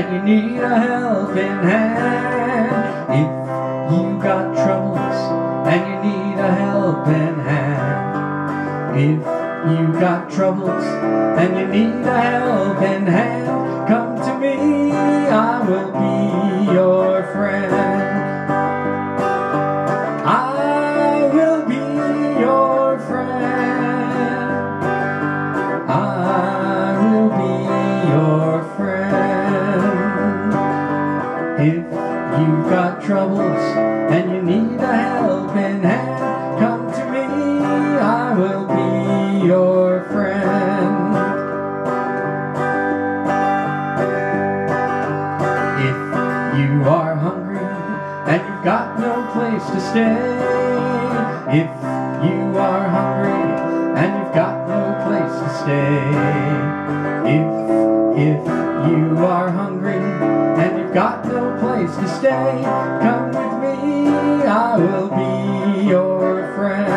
and you need a helping hand. If you got troubles and you need a helping hand. If you got troubles and you need a helping hand, come to me, I will be your friend. I will be your friend. I will be your friend. If you've got troubles and you need a helping hand, come to me, I will be your friend. If you are hungry and you've got no place to stay, if you are hungry and you've got no place to stay, if you are hungry and you've got no place to stay, come with me, I will be your friend.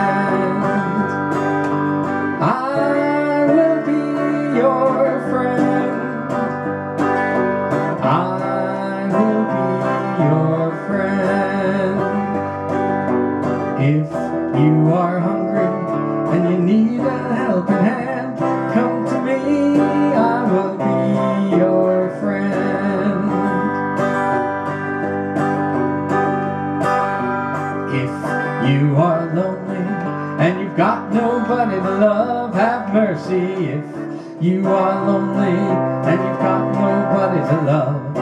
I will be your friend. I will be your friend. If you are hungry and you need a helping hand, come to me, I will be your friend. If you are lonely and you've got nobody to love, have mercy. If you are lonely and you've got nobody to love,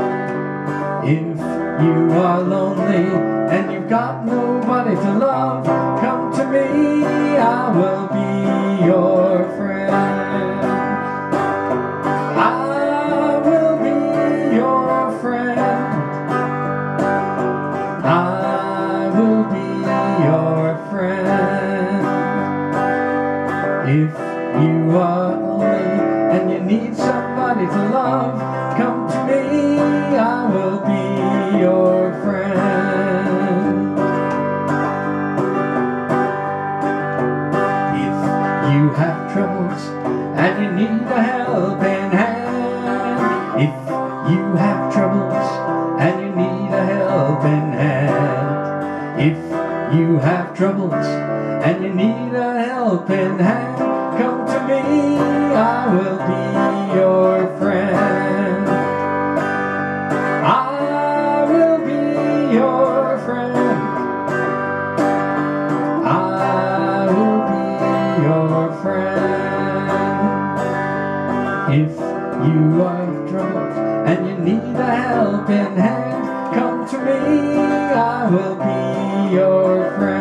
if you are lonely and you've got nobody to love, come to me, I will be your friend. I will be your friend. I will be your friend. If you are lonely and you need somebody to love, come to me, I will be your friend. If you have troubles and you need a helping hand, if you have troubles and you need a helping hand, if you have troubles and you need a helping hand, come to me, I will be your friend. I will be your friend. I will be your friend. If you have troubles and you need a helping hand, come to me, I will be your friend.